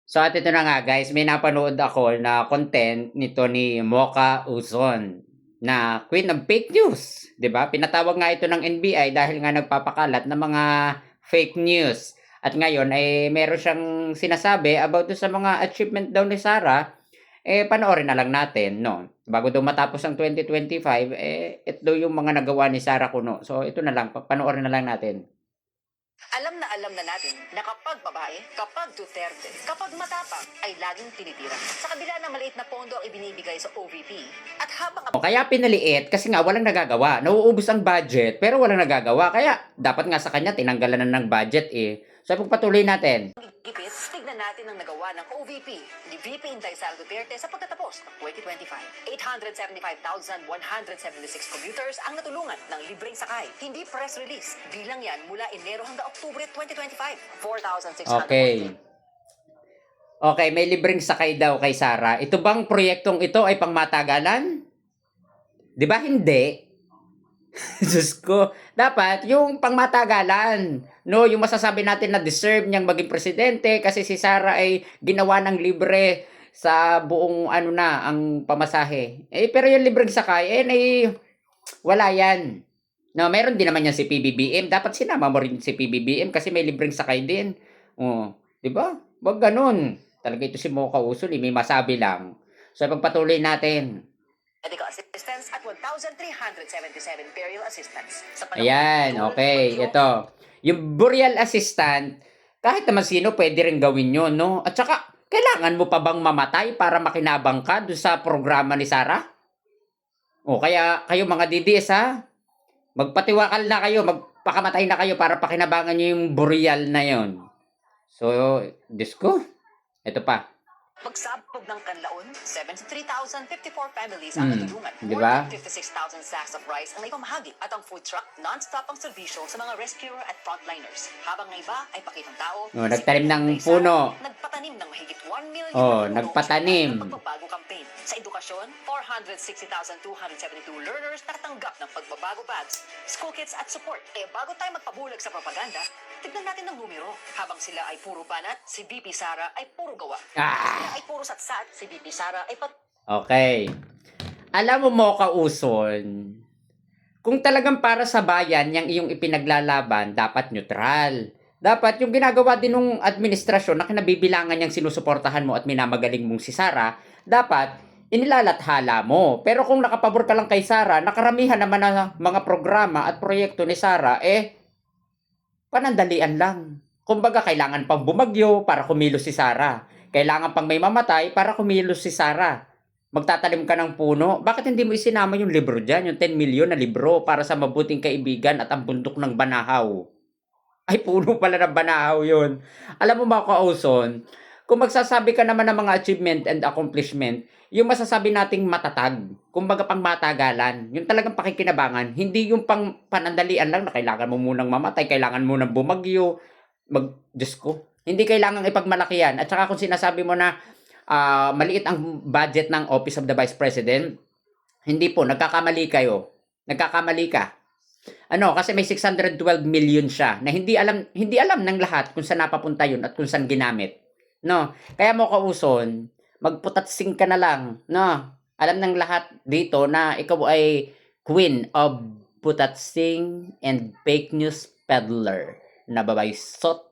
So at ito na nga guys, may napanood ako na content nito ni Mocha Uzon na Queen of Fake News, 'di ba? Pinatawag nga ito ng NBI dahil nga nagpapakalat ng mga fake news. At ngayon ay meron siyang sinasabi about sa mga achievement daw ni Sarah, panoorin na lang natin, no? Bago daw matapos ang 2025, ito daw yung mga nagawa ni Sarah Kuno. So ito na lang, panoorin na lang natin. Alam na natin na kapag babae, kapag Duterte, kapag matapang, ay laging tinitira. Sa kabila ng maliit na pondo ang ibinibigay sa OVP. At habang Kaya pinaliit kasi nga walang nagagawa. Nauubos ang budget pero walang nagagawa. Kaya dapat nga sa kanya tinanggalan na ng budget eh. So pagpatuloy natin. gipit, tignan natin ang nagawa ng OVP ni VP Inday Sara Duterte sa pagtatapos ng 2025. 875,176 commuters ang natulungan ng libreng sakay. Hindi press release. Bilang yan mula Enero hanggang Oktubre 2025. 4,600. Okay. Okay, may libreng sakay daw kay Sarah. Ito bang proyektong ito ay pangmatagalan? 'Di ba hindi? Diyos ko, dapat yung pangmatagalan. No, yung masasabi natin na deserve niyang maging presidente kasi si Sarah ay ginawa ng libre sa buong ano na, ang pamasahe. Pero yung libreng sakay, wala yan. No, meron din naman yan si PBBM. Dapat sinama mo rin si PBBM kasi may libreng sakay din. Oh, 'di ba? Wag ganun. Talaga ito si Mocha Usul, may masabi lang. So, pagpatuloy natin. Medical assistance at 1,377 burial assistance. Ayan, okay. Ito. Yung burial assistant, kahit naman sino pwede rin gawin yun, no? At saka, kailangan mo pa bang mamatay para makinabang ka doon sa programa ni Sarah? O kaya kayo mga DDS ha, magpatiwakal na kayo, magpakamatay na kayo para pakinabangan nyo yung burial na yon. So, Diyos ko, ito pa. Magsabog ng kanlaon, 73,054 families ang natulungan. Diba? 56,000 sacks of rice ang naipamahagi at ang food truck non-stop ang serbisyo sa mga rescuer at frontliners. Habang ng iba ay pakitang tao, Nagtanim ng puno. Nagpatanim ng mahigit 1 million nagpatanim. ng pagbabago campaign. Sa edukasyon, 460,272 learners nakatanggap ng pagbabago bags, school kits at support. Kaya bago tayo magpabulag sa propaganda, tignan natin ang numero. Habang sila ay puro banat, si VP Sara ay puro gawa. Ay puro satsat, si VP Sara ay Okay. Alam mo, Mocha Uson, kung talagang para sa bayan yung iyong ipinaglalaban, dapat neutral. Dapat yung ginagawa din ng administrasyon na kinabibilangan niyang sinusuportahan mo at minamagaling mong si Sara, dapat inilalathala mo. Pero kung nakapabor ka lang kay Sara, nakaramihan naman na mga programa at proyekto ni Sara, panandalian lang. Kumbaga, kailangan pang bumagyo para kumilos si Sara. Kailangan pang may mamatay para kumilos si Sarah. Magtatanim ka ng puno. Bakit hindi mo isinama yung libro dyan? Yung 10 million na libro para sa mabuting kaibigan at ang bundok ng Banahaw. Ay, puno pala ng Banahaw yun. Alam mo mga kauson, kung magsasabi ka naman ng mga achievement and accomplishment, yung masasabi nating matatag, kumbaga pang matagalan, yung talagang pakikinabangan, hindi yung pang panandalian lang na kailangan mo munang mamatay, kailangan mo munang bumagyo, Diyos ko, hindi kailangang ipagmalaki yan. At saka kung sinasabi mo na maliit ang budget ng Office of the Vice President, hindi po, nagkakamali kayo. Nagkakamali ka. Kasi may 612 million siya na hindi alam ng lahat kung saan napapunta yun at kung saan ginamit. No? Kaya mo kauson, magputatsing ka na lang. No? Alam ng lahat dito na ikaw ay queen of putatsing and fake news peddler na babaysot